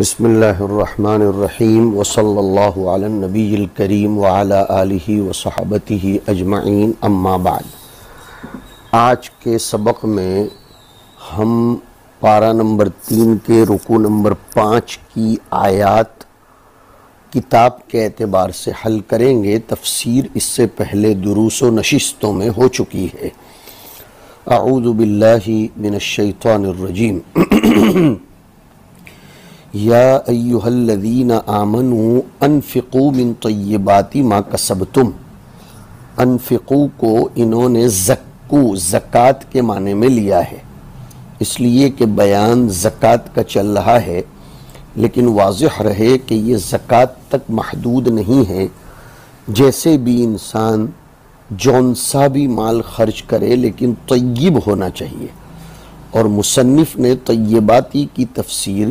بسم اللہ الرحمن الرحیم وصلی اللہ علی النبی الکریم وعلی آلہ وصحبتہ اجمعین اما بعد۔ آج کے سبق میں ہم پارہ نمبر 3 کے رکوع نمبر 5 کی آیات کتاب کے اعتبار سے حل کریں گے۔ تفسیر اس سے پہلے دروس و نشستوں میں ہو چکی ہے۔ اعوذ باللہ من الشیطان الرجیم۔ یا ایہا الذین آمنوا انفقوا من طیبات ما کسبتم۔ انفقوا کو انہوں نے زکوٰۃ کے معنی میں لیا ہے، اس لیے کہ بیان زکوٰۃ کا چل رہا ہے، لیکن واضح رہے کہ یہ زکوٰۃ تک محدود نہیں ہے۔ جیسے بھی انسان جون سا بھی مال خرچ کرے لیکن طیب ہونا چاہیے، اور مصنف نے طیباتی کی تفسیر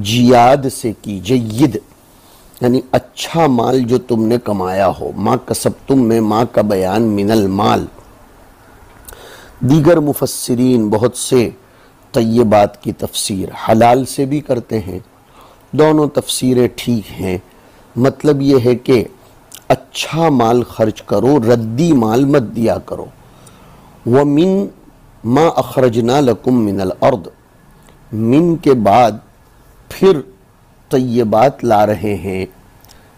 جیاد سے کی، جید یعنی اچھا مال جو تم نے کمایا ہو۔ ما کسبتم میں ما کا بیان من المال۔ دیگر مفسرین بہت سے طیبات کی تفسیر حلال سے بھی کرتے ہیں، دونوں تفسیریں ٹھیک ہیں۔ مطلب یہ ہے کہ اچھا مال خرچ کرو، ردی مال مت دیا کرو۔ وَمِن مَا أَخْرَجْنَا لَكُم مِّنَ الْأَرْضِ، من کے بعد پھر طیبات لا رہے ہیں،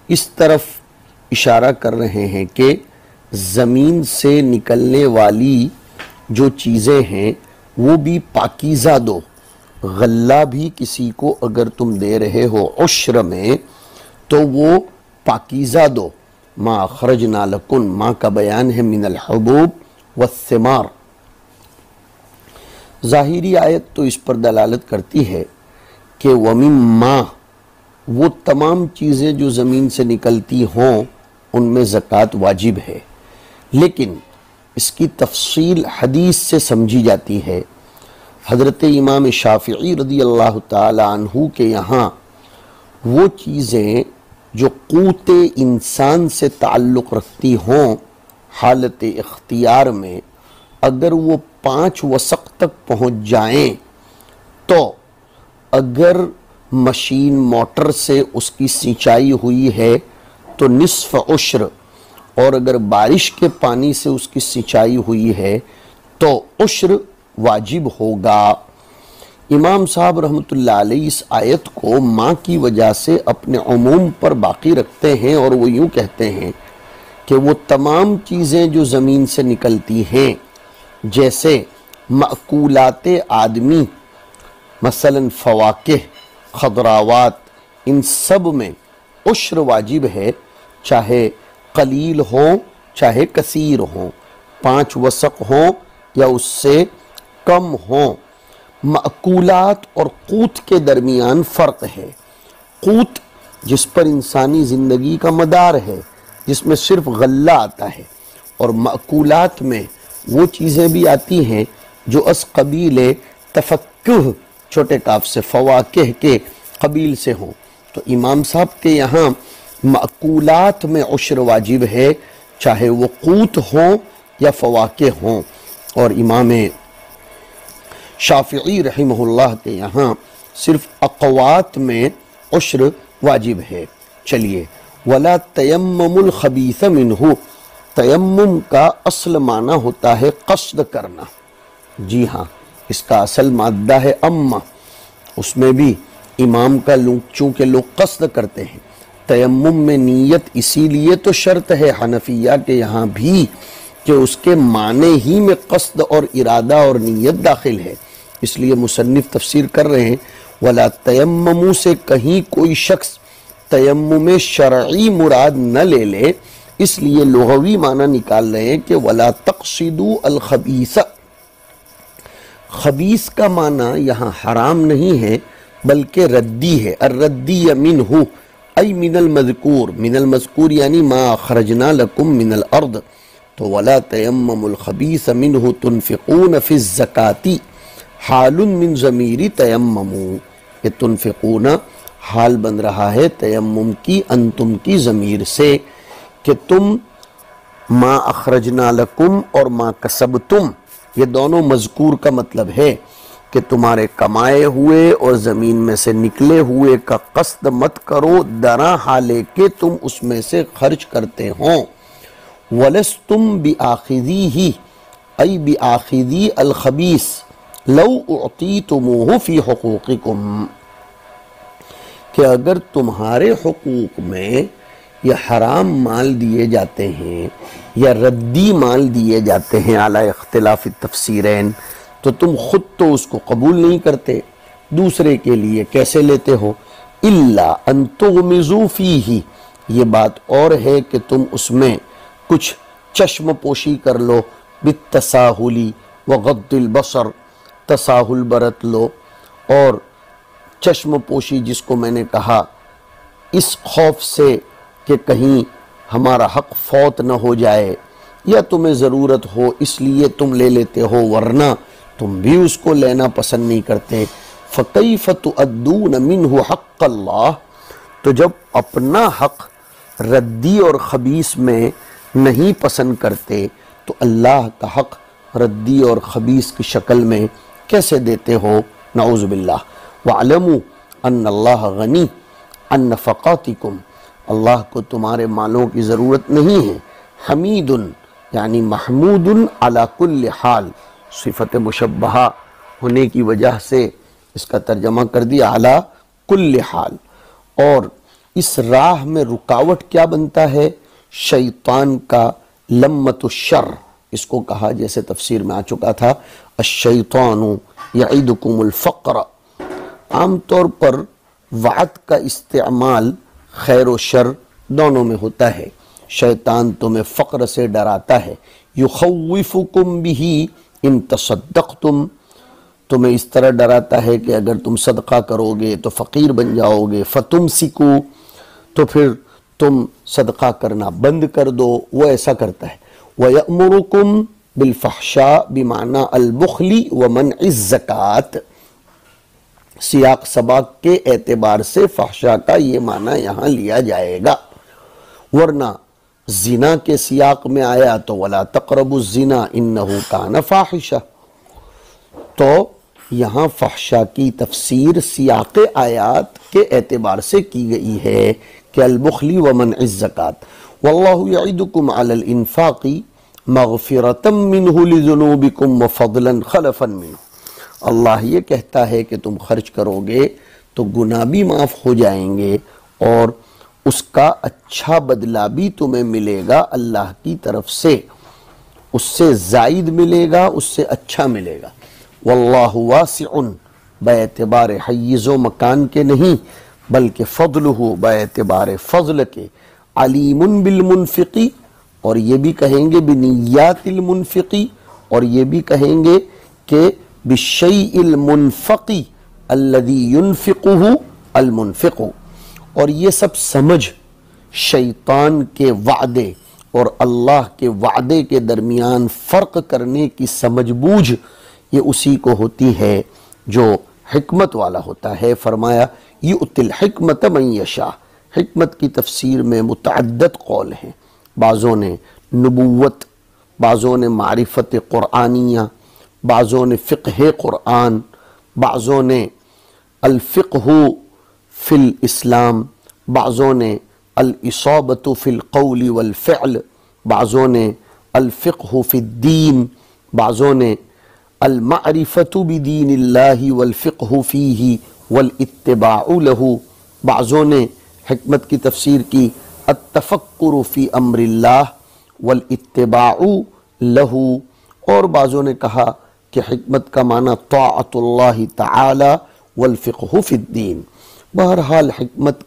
اس طرف اشارہ کر رہے ہیں کہ زمین سے نکلنے والی جو چیزیں ہیں وہ بھی پاکیزہ دو۔ غلہ بھی کسی کو اگر تم دے رہے ہو عشر میں تو وہ پاکیزہ دو۔ ما اخرجنا لکم، ما کا بیان ہے من الحبوب والثمار۔ ظاہری آیت تو اس پر دلالت کرتی ہے کہ وَمِن مَا، وہ تمام چیزیں جو زمین سے نکلتی ہوں ان میں زکوٰۃ واجب ہے، لیکن اس کی تفصیل حدیث سے سمجھی جاتی ہے۔ حضرت امام شافعی رضی اللہ تعالی عنہ کے یہاں وہ چیزیں جو قوت انسان سے تعلق رکھتی ہوں حالت اختیار میں، اگر وہ 5 وسق تک پہنچ جائیں تو اگر مشین موٹر سے اس کی سینچائی ہوئی ہے تو نصف عشر، اور اگر بارش کے پانی سے اس کی سینچائی ہوئی ہے تو عشر واجب ہوگا۔ امام صاحب رحمۃ اللہ علیہ اس آیت کو ماں کی وجہ سے اپنے عموم پر باقی رکھتے ہیں، اور وہ یوں کہتے ہیں کہ وہ تمام چیزیں جو زمین سے نکلتی ہیں، جیسے مأکولات آدمی، مثلا فواکہ، خضراوات، ان سب میں عشر واجب ہے، چاہے قلیل ہوں چاہے کثیر ہوں، 5 وسق ہوں یا اس سے کم ہوں۔ مأکولات اور قوت کے درمیان فرق ہے۔ قوت جس پر انسانی زندگی کا مدار ہے، جس میں صرف غلہ آتا ہے، اور مأکولات میں وہ چیزیں بھی آتی ہیں جو از قبیل تفکہ، چھوٹے کاف سے فواکہ کے قبیل سے ہوں۔ تو امام صاحب کے یہاں مأکولات میں عشر واجب ہے، چاہے وہ قوت ہوں یا فواکہ ہوں، اور امام شافعی رحمہ اللہ کے یہاں صرف اقوات میں عشر واجب ہے۔ چلیے، وَلَا تَيَمَّمُ الْخَبِيثَ مِنْهُ، تیمم کا اصل معنی ہوتا ہے قصد کرنا۔ جی ہاں، اس کا اصل مادہ ہے اما، اس میں بھی امام کا چونکہ لوگ قصد کرتے ہیں۔ تیمم میں نیت اسی لیے تو شرط ہے حنفیہ کے یہاں بھی کہ اس کے معنی ہی میں قصد اور ارادہ اور نیت داخل ہے، اس لیے مصنف تفسیر کر رہے ہیں وَلَا تَيَمَّمُوا سے کہیں کوئی شخص تیمم شرعی مراد نہ لے لے، اس لیے لغوی معنی نکال رہے ہیں کہ وَلَا تَقْصِدُوا الْخَبِيثَ۔ خبیث کا معنی یہاں حرام نہیں ہے بلکہ ردی ہے، الردی منہ ای من المذکور، من المذکور یعنی ما اخرجنا لکم من الارض۔ تو ولا تیمموا الخبیث منہ تنفقون فی الزکاة حال من ضمیر تیمموا، یہ تنفقون حال بن رہا ہے تیمم کی انتم کی ضمیر سے، کہ تم ما اخرجنا لکم اور ما کسبتم، یہ دونوں مذکور کا مطلب ہے کہ تمہارے کمائے ہوئے اور زمین میں سے نکلے ہوئے کا قصد مت کرو درا حالے کہ تم اس میں سے خرچ کرتے ہوں۔ وَلَسْتُمْ بِآخِذِيهِ ای بِآخِذِي الْخَبِيثِ لَوْ اُعْطِيتُمُوهُ فِي حُقُوقِكُمْ، کہ اگر تمہارے حقوق میں یا حرام مال دیے جاتے ہیں یا ردی مال دیے جاتے ہیں علی اختلاف التفسیرین، تو تم خود تو اس کو قبول نہیں کرتے، دوسرے کے لیے کیسے لیتے ہو؟ الا ان تغمضوا فیہ، یہ بات اور ہے کہ تم اس میں کچھ چشم پوشی کر لو، بالتساہلی وغض البصر، تساہل برت لو، اور چشم پوشی جس کو میں نے کہا اس خوف سے کہ کہیں ہمارا حق فوت نہ ہو جائے، یا تمہیں ضرورت ہو اس لیے تم لے لیتے ہو، ورنہ تم بھی اس کو لینا پسند نہیں کرتے۔ فَكَيْفَ تُؤَدُّونَ مِنْهُ حَقَّ اللَّهِ، تو جب اپنا حق ردی اور خبیث میں نہیں پسند کرتے تو اللہ کا حق ردی اور خبیث کی شکل میں کیسے دیتے ہو؟ نعوذ باللہ۔ وَعْلَمُوا أَنَّ اللَّهَ غَنِيٌّ عَن نَفَقَاتِكُمْ، اللہ کو تمہارے مالوں کی ضرورت نہیں ہے۔ حمید یعنی محمود علی کل حال، صفت مشبہہ ہونے کی وجہ سے اس کا ترجمہ کر دیا علی کل حال۔ اور اس راہ میں رکاوٹ کیا بنتا ہے؟ شیطان کا لمت الشر، اس کو کہا جیسے تفسیر میں آ چکا تھا الشیطان یعدکم الفقر۔ عام طور پر وعد کا استعمال خیر و شر دونوں میں ہوتا ہے۔ شیطان تمہیں فقر سے ڈراتا ہے، یخوفکم بہ ان تصدقتم، تمہیں اس طرح ڈراتا ہے کہ اگر تم صدقہ کرو گے تو فقیر بن جاؤ گے، فتمسکو، تو پھر تم صدقہ کرنا بند کر دو، وہ ایسا کرتا ہے۔ وَيَأْمُرُكُمْ بِالْفَحْشَاءِ بِمَعْنَى الْبُخْلِ وَمَنْعِ الزَّكَاةِ، سیاق سباق کے اعتبار سے فحشا کا یہ معنی یہاں لیا جائے گا، ورنہ زنا کے سیاق میں آیا تو وَلَا تَقْرَبُوا الزِّنَا إِنَّهُ كَانَ فَاحِشَةً، تو یہاں فحشا کی تفسیر سیاق آیات کے اعتبار سے کی گئی ہے کہ البخل ومنع الزکاة۔ واللہ یعدکم علی الانفاق مغفرۃ منہ لذنوبکم وفضلا خلفا منہ، اللہ یہ کہتا ہے کہ تم خرچ کرو گے تو گناہ بھی معاف ہو جائیں گے اور اس کا اچھا بدلہ بھی تمہیں ملے گا اللہ کی طرف سے، اس سے زائد ملے گا، اس سے اچھا ملے گا۔ واللہ واسع، باعتبار حیز و مکان کے نہیں بلکہ فضلہ باعتبار فضل کے، علیم بالمنفقی، اور یہ بھی کہیں گے بنیات المنفقی، اور یہ بھی کہیں گے کہ بالشیء المنفقی الذی ينفقہ المنفق، اور یہ سب سمجھ شیطان کے وعدے اور اللہ کے وعدے کے درمیان فرق کرنے کی سمجھ بوجھ یہ اسی کو ہوتی ہے جو حکمت والا ہوتا ہے۔ فرمایا یؤتی الحکمت من یشاء، حکمت کی تفسیر میں متعدد قول ہیں، بعضوں نے نبوت، بعضوں نے معرفت قرآنیہ، بعضوں نے فقہ قرآن، بعضوں نے الفقہ فی الاسلام، بعضوں نے الاصابۃ فی القول والفعل، بعضوں نے الفقہ فی الدین، بعضوں نے المعرفۃ بدین اللہ والفقہ فیہ والاتباع لہ، بعضوں نے حکمت کی تفسیر کی التفکر فی امر اللہ والاتباع لہ، اور بعضوں نے کہا کہ حکمت کا معنی طاعت اللہ تعالی والفقہ فی الدین۔ بہرحال حکمت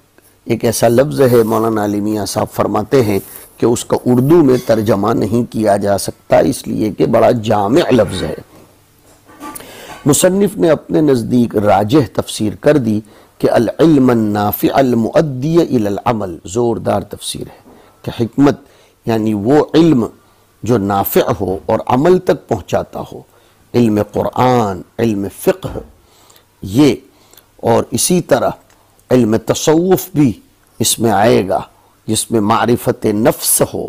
ایک ایسا لفظ ہے، مولانا علی میاں صاحب فرماتے ہیں کہ اس کا اردو میں ترجمہ نہیں کیا جا سکتا، اس لیے کہ بڑا جامع لفظ ہے۔ مصنف نے اپنے نزدیک راجح تفسیر کر دی کہ العلم النافع المؤدی الی العمل، زوردار تفسیر ہے کہ حکمت یعنی وہ علم جو نافع ہو اور عمل تک پہنچاتا ہو، علم قرآن، علم فقہ، یہ، اور اسی طرح علم تصوف بھی اس میں آئے گا جس میں معرفت نفس ہو،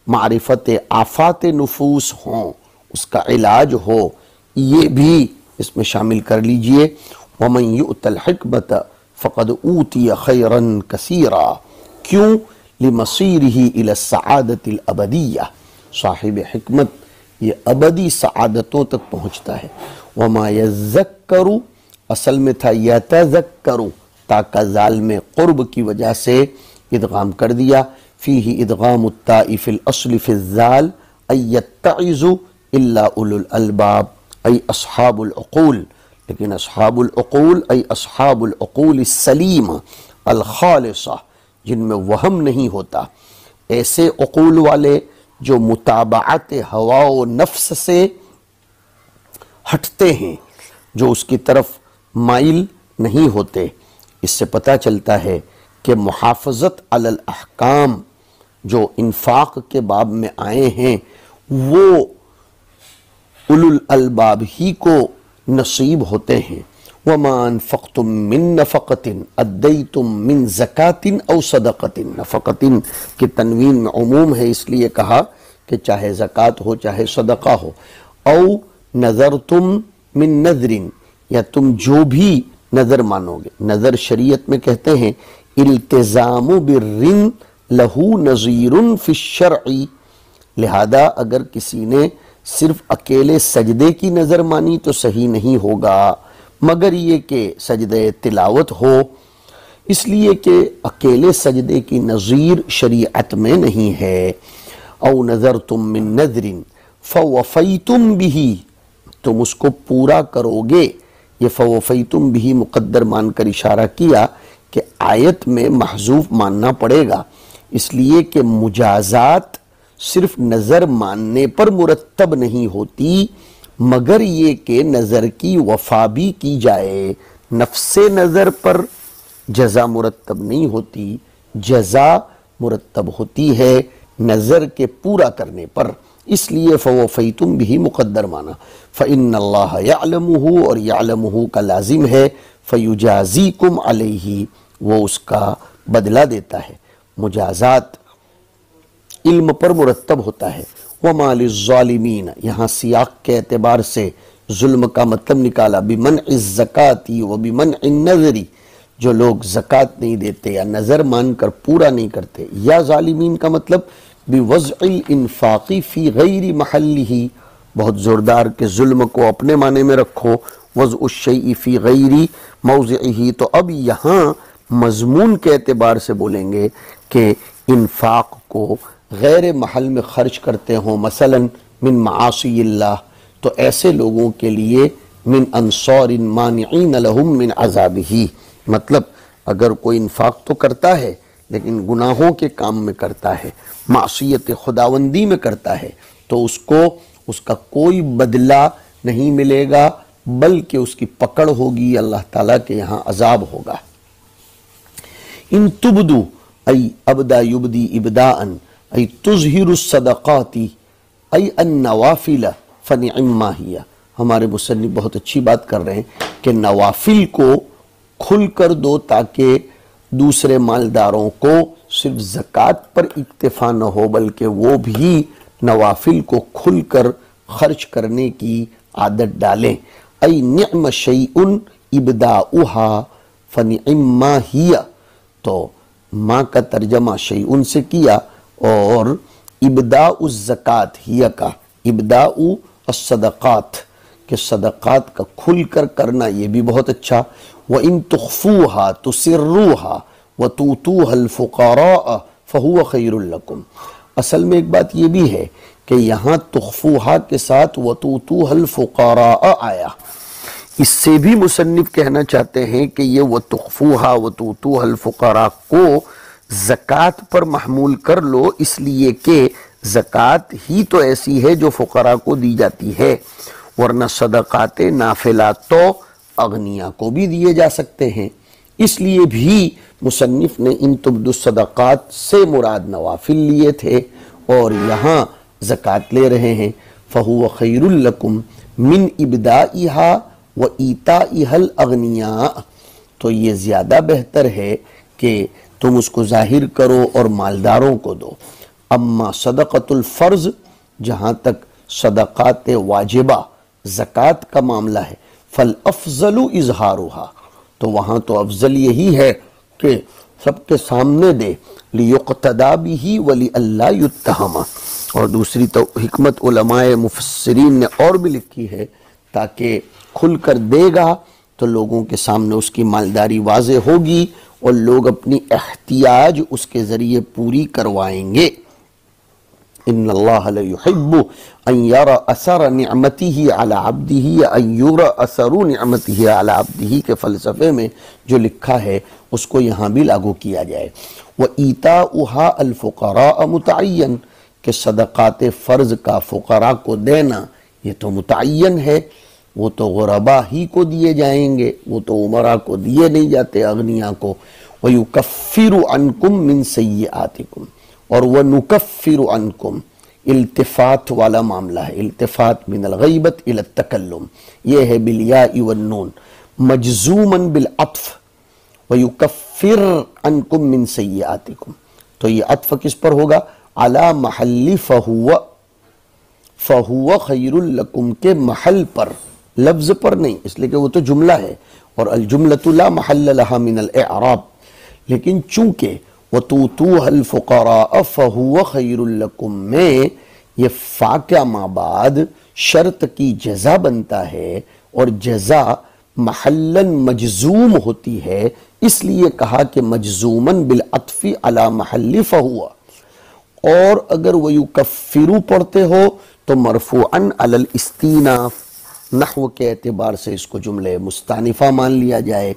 معرفت آفات نفوس ہوں، اس کا علاج ہو، یہ بھی اس میں شامل کر لیجئے۔ وَمَن يُؤْتَ الْحِكْمَةَ فَقَدْ أُوتِيَ خَيْرًا كَثِيرًا، کیوں؟ لِمَصِيرِهِ إِلَى السَّعَادَةِ الْأَبَدِيَّةِ، صاحب حکمت یہ ابدی سعادتوں تک پہنچتا ہے۔ وَمَا يَذَّكَّرُ، اصل میں تھا يَتَذَكَّرُ، تاکہ زال میں قرب کی وجہ سے ادغام کر دیا۔ فِيهِ إِدْغَامُ التَّاءِ فِي الْأَصْلِ فِي الذَّالِ أَن يَتَّعِظُ إِلَّا أُولُو الْأَلْبَابِ أي أصحاب العقول، لیکن اصحاب العقول أي أصحاب العقول السلیمہ الخالصہ، جن میں وہم نہیں ہوتا، ایسے عقول والے جو متابعت ہوا و نفس سے ہٹتے ہیں، جو اس کی طرف مائل نہیں ہوتے۔ اس سے پتہ چلتا ہے کہ محافظت علی الاحکام جو انفاق کے باب میں آئے ہیں وہ اولو الالباب ہی کو نصیب ہوتے ہیں۔ وَمَا أَنفَقْتُم مِّن نَفَقَةٍ أَدَّيْتُم مِّن زَكَاةٍ أَوْ صَدَقَةٍ، نفقتن کی تنوین میں عموم ہے، اس لیے کہا کہ چاہے زکوٰۃ ہو چاہے صدقہ ہو۔ او نذرتم من نذر، یا تم جو بھی نظر مانو گے۔ نظر شریعت میں کہتے ہیں التزام بر لہو نظیر فی الشرع، لہذا اگر کسی نے صرف اکیلے سجدے کی نظر مانی تو صحیح نہیں ہوگا، مگر یہ کہ سجدے تلاوت ہو، اس لیے کہ اکیلے سجدے کی نظیر شریعت میں نہیں ہے۔ او نذرتم من نذر فوفیتم بہ، تم اس کو پورا کرو گے۔ یہ فوفیتم بہ مقدر مان کر اشارہ کیا کہ آیت میں محذوف ماننا پڑے گا، اس لیے کہ مجازات صرف نظر ماننے پر مرتب نہیں ہوتی، مگر یہ کہ نظر کی وفا بھی کی جائے۔ نفس نظر پر جزا مرتب نہیں ہوتی، جزا مرتب ہوتی ہے نظر کے پورا کرنے پر، اس لیے فوفیتم بھی مقدر مانا۔ فإن اللہ یعلمہ، اور یعلمہ کا لازم ہے، فیجازیکم علیہ، وہ اس کا بدلہ دیتا ہے۔ مجازات علم پر مرتب ہوتا ہے۔ وَمَا لِلظَّالِمِينَ، یہاں سیاق کے اعتبار سے ظلم کا مطلب نکالا، بِمَنْعِ الزَّكَاةِ وَبِمَنْعِ النَّذْرِ، جو لوگ زکوٰۃ نہیں دیتے یا نظر مان کر پورا نہیں کرتے، یا ظالمین کا مطلب بِوَضْعِ الْإِنفَاقِ فِي غَيْرِ مَحَلِّهِ، بہت زوردار کہ ظلم کو اپنے معنی میں رکھو، وضع الشیء فی غیر موضعہ، تو اب یہاں مضمون کے اعتبار سے بولیں گے کہ انفاق کو غیر محل میں خرچ کرتے ہوں، مثلا من معاصی اللہ، تو ایسے لوگوں کے لیے من انصار مانعین لہم من عذابہ، مطلب اگر کوئی انفاق تو کرتا ہے لیکن گناہوں کے کام میں کرتا ہے، معصیت خداوندی میں کرتا ہے، تو اس کو اس کا کوئی بدلہ نہیں ملے گا، بلکہ اس کی پکڑ ہوگی، اللہ تعالیٰ کے یہاں عذاب ہوگا۔ ان تبدو ای ابدا یبدی ابداء ای تظہر الصدقات ای النوافل فنعما ہی، ہمارے مصنف بہت اچھی بات کر رہے ہیں کہ نوافل کو کھل کر دو تاکہ دوسرے مالداروں کو صرف زکوٰۃ پر اکتفا نہ ہو، بلکہ وہ بھی نوافل کو کھل کر خرچ کرنے کی عادت ڈالیں۔ ای نعم شیء ابداؤہا فنعما ہی، تو ماں کا ترجمہ شیء سے کیا، اور ابداء الزکوٰۃ ہی کا ابداء الصدقات، کہ صدقات کا کھل کر کرنا یہ بھی بہت اچھا۔ وَإِن تُخْفُوهَا تُسِرُّوهَا وَتُؤْتُوهَا الْفُقَرَاءَ فَهُوَ خَيْرٌ لَكُمْ، اصل میں ایک بات یہ بھی ہے کہ یہاں تخفوہا کے ساتھ وَتُؤْتُوهَا الْفُقَرَاءَ آیا، اس سے بھی مصنف کہنا چاہتے ہیں کہ یہ وَتُخْفُوهَا وَتُؤْتُوهَا الْفُقَرَاء کو زکوٰۃ پر محمول کر لو، اس لیے کہ زکوٰۃ ہی تو ایسی ہے جو فقراء کو دی جاتی ہے، ورنہ صدقات نافلات تو اغنیاء کو بھی دیے جا سکتے ہیں، اس لیے بھی مصنف نے ان تبدو الصدقات سے مراد نوافل لیے تھے، اور یہاں زکوٰۃ لے رہے ہیں۔ فَهُوَ خَيْرٌ لَكُمْ مِنْ إِبْدَائِهَا وَإِيتَائِهَا الْأَغْنِيَاءَ، تو یہ زیادہ بہتر ہے کہ تم اس کو ظاہر کرو اور مالداروں کو دو۔ اما صدقۃ الفرض، جہاں تک صدقات واجبہ زکوٰۃ کا معاملہ ہے، فالافضل اظہارها، تو وہاں تو افضل یہی ہے کہ سب کے سامنے دے، لیقتدا به ولئلا یتہم، اور دوسری تو حکمت علماء مفسرین نے اور بھی لکھی ہے، تاکہ کھل کر دے گا تو لوگوں کے سامنے اس کی مالداری واضح ہوگی اور لوگ اپنی احتیاج اس کے ذریعے پوری کروائیں گے۔ ان اللہ لیحب ان یرى اثر نعمته علی عبدہ یا ان یرى اثر نعمته علی عبدہ کے فلسفے میں جو لکھا ہے اس کو یہاں بھی لاگو کیا جائے۔ وَإِيتَاؤُهَا الْفُقَرَاءَ مُتَعَيَّن، کہ صدقات فرض کا فقراء کو دینا یہ تو متعین ہے، وہ تو غربا ہی کو دیے جائیں گے، وہ تو عمرہ کو دیے نہیں جاتے، اغنیاء کو۔ وَيُكَفِّرُ عَنْكُم مِّن سَيِّئَاتِكُم، اور وَنُكَفِّرُ عَنْكُم التفات والا معاملہ ہے، التفات من الغیبت الى التکلم، یہ ہے بالیاء والنون مجزوما بالعطف، وَيُكَفِّرْ عَنْكُم مِّن سَيِّئَاتِكُم، تو یہ عطف کس پر ہوگا؟ علی محل فَهُوَ خَيْرٌ لَكُمْ کے محل پر، لفظ پر نہیں، اس لیے کہ وہ تو جملہ ہے اور الجملۃ لا محل لها من الاعراب، لیکن چونکہ وَتُؤْتُوهَا الْفُقَرَاءَ فَهُوَ خَيْرٌ لَكُمْ میں یہ فا کا ما بعد شرط کی جزا بنتا ہے، اور جزا محلاً مجزوم ہوتی ہے، اس لیے کہا کہ مجزوماً بالعطف علی محل فہوا، اور اگر وَيُكَفِّرُ پڑھتے ہو تو مرفوعاً علی الاستیناف، نحو کے اعتبار سے اس کو جملے مستانفہ مان لیا جائے۔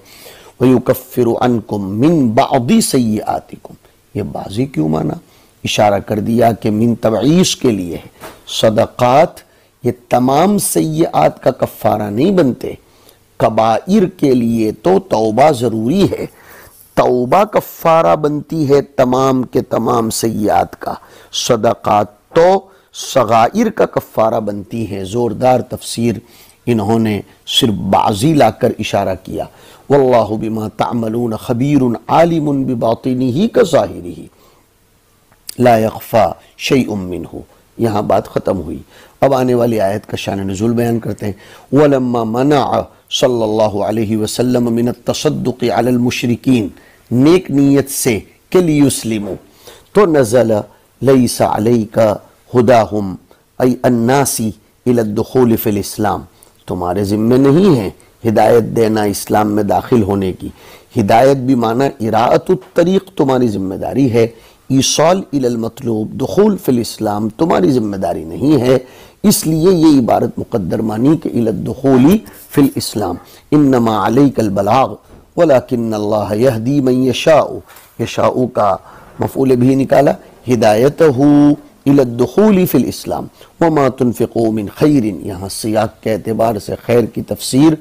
وَيُكَفِّرُ عَنْكُم مِّن بَعْضِ سَيِّئَاتِكُم، یہ بعضی کیوں مانا؟ اشارہ کر دیا کہ من تبعیض کے لیے ہے، صدقات یہ تمام سیئات کا کفارہ نہیں بنتے، کبائر کے لیے تو توبہ ضروری ہے، توبہ کفارہ بنتی ہے تمام کے تمام سیئات کا، صدقات تو صغائر کا کفارہ بنتی ہے۔ زوردار تفسیر انہوں نے صرف بعضی لا کر اشارہ کیا۔ واللہ بما تعملون خبیر عالم بباطنہ کظاہرہ لا یخفی شیء منہ، یہاں بات ختم ہوئی۔ اب آنے والی آیت کا شان نزول بیان کرتے ہیں۔ وَلَمَّا مَنَعَ صلی اللہ علیہ وسلم من التصدق علی المشرکین، نیک نیت سے کہ لیسلموا، تو نزل لیس علیک ہداہم ای الناسی الی الدخول فی الاسلام، تمہارے ذمہ نہیں ہے ہدایت دینا اسلام میں داخل ہونے کی، ہدایت بھی معنی اراءۃ الطریق تمہاری ذمہ داری ہے، ایصال الی المطلوب دخول فی الاسلام تمہاری ذمہ داری نہیں ہے، اس لیے یہ عبارت مقدر مانی کہ الی الدخول فی الاسلام، انما علیک البلاغ ولکن اللہ یہدی من یشاء، یشاء کا مفعول بھی نکالا، ہدایتہ الی الدخول فی الاسلام، وما تنفقوا من خیر، یہاں سیاق کے اعتبار سے خیر کی تفسیر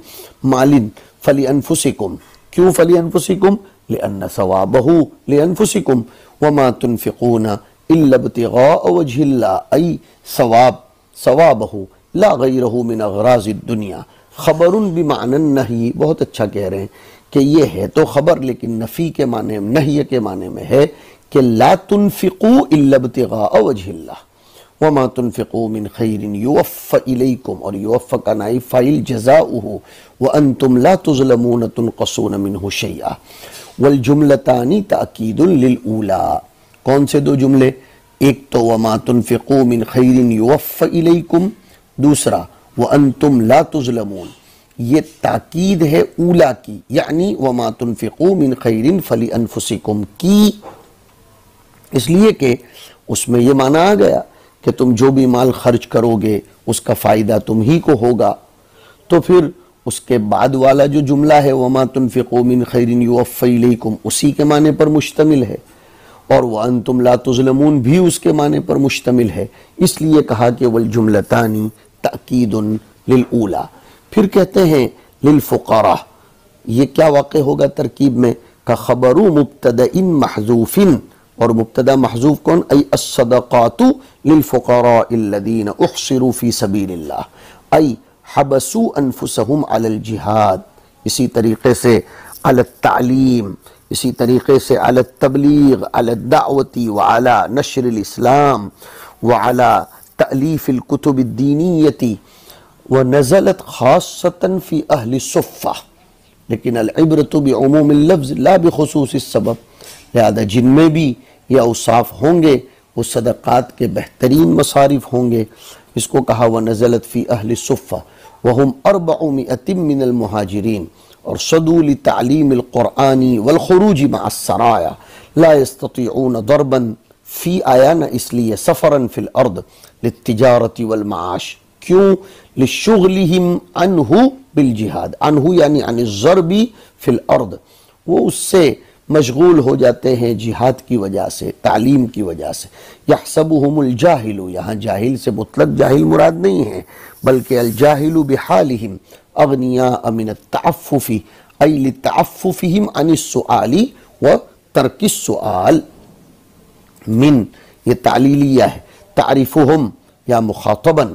مالن فلانفسکم، کیوں فلانفسکم؟ لأن ثوابہ لانفسکم، وما تنفقون الا ابتغاء وجہ اللہ، ای ثوابہ لا غیرہ من اغراض الدنیا، خبر بمعنی النہی، بہت اچھا کہہ رہے ہیں کہ یہ ہے تو خبر لیکن نفی کے معنی میں، نہی کے معنی میں ہے کہ لا تنفقوا الا ابتغاء وجہ اللہ، وما تنفقوا من خیر یوفى الیکم، اور یوفى کا نائب فاعل جزاؤہ، وانتم لا تظلمون تنقصون منہ شیئا، والجملتان تأکید للأولی، کون سے دو جملے؟ ایک تو وما تنفقوا من خیر یوفى الیکم، دوسرا وانتم لا تظلمون، یہ تاکید ہے اولا کی، یعنی وما تنفقوا من خیر فلانفسکم کی، اس لیے کہ اس میں یہ معنی آ گیا کہ تم جو بھی مال خرچ کرو گے اس کا فائدہ تم ہی کو ہوگا، تو پھر اس کے بعد والا جو جملہ ہے وما تنفقوا من خیر یوفی الیکم اسی کے معنی پر مشتمل ہے، اور وانتم لا تظلمون بھی اس کے معنی پر مشتمل ہے، اس لیے کہا کہ والجملتان تأکید للأولی۔ پھر کہتے ہیں للفقراء، یہ کیا واقع ہوگا ترکیب میں؟ کا خبر مبتدأ محذوف، اور مبتدا محذوف کون؟ ای الصدقات للفقراء الذین احصروا فی سبیل اللہ، ای حبسوا انفسهم علی الجہاد، اسی طریقے سے علی التعلیم، اسی طریقے سے علی التبلیغ، علی الدعوت وعلی نشر الاسلام وعلی تألیف الکتب الدینیتی وَنَزَلَتْ خَاصَّةً فِي أَهْلِ الصُّفَّةِ، لیکن العبرۃ بعموم اللفظ لا بخصوص السبب، لہذا جن میں بھی یہ اوصاف ہوں گے وہ صدقات کے بہترین مصارف ہوں گے۔ اس کو کہا وَنَزَلَتْ فِي أَهْلِ الصُّفَّةِ وَهُمْ 400 من المہاجرین، اور صدوا لتعلیم القرآن والخروج مع السرایا لا يستطيعون ضربا فی، آیا نا اس لیے سفرا فی الارض للتجارت والمعاش، کیوں؟ لشغلہم عنہ بالجہاد، عنہ یعنی عن الضرب فی الارض، وہ اس سے مشغول ہو جاتے ہیں جہاد کی وجہ سے، تعلیم کی وجہ سے۔ یحسبہم الجاہل، یہاں جاہل سے مطلق جاہل مراد نہیں ہے، بلکہ الجاہل بحالہم اغنیاء من التعفف، ای لتعففہم عن السؤال و ترک السؤال۔ من یہ تعلیلیہ ہے، تعریفہم یا مخاطباً،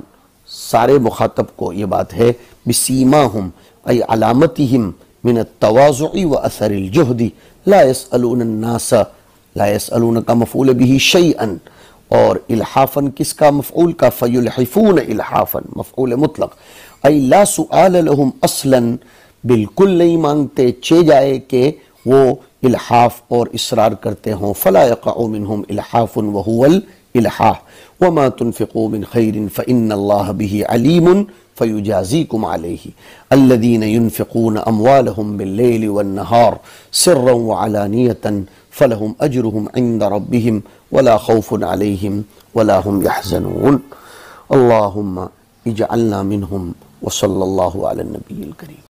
سارے مخاطب کو یہ بات ہے، بسیماہم ای علامتہم من التواضع و اثر الجہد، لا يسألون الناس، لا يسألون کا مفعول به شیئا، اور الحافاً کس کا مفعول کا؟ فیلحفون الحافاً، مفعول مطلق، ای لا سؤال لهم اصلا، بالکل نہیں مانگتے چہ جائے کہ وہ الحاف اور اصرار کرتے ہوں، فلا يقع منهم الحاف وهو الالحاح، وما تنفقوا من خیر فإن اللہ به علیم فیجازیکم علیہ، الذین ينفقون اموالهم باللیل والنہار سرا وعلانیۃ فلهم اجرهم عند ربهم ولا خوف علیہم ولا هم يحزنون۔ اللہم اجعلنا منهم، وصلی اللہ علی النبی الکریم۔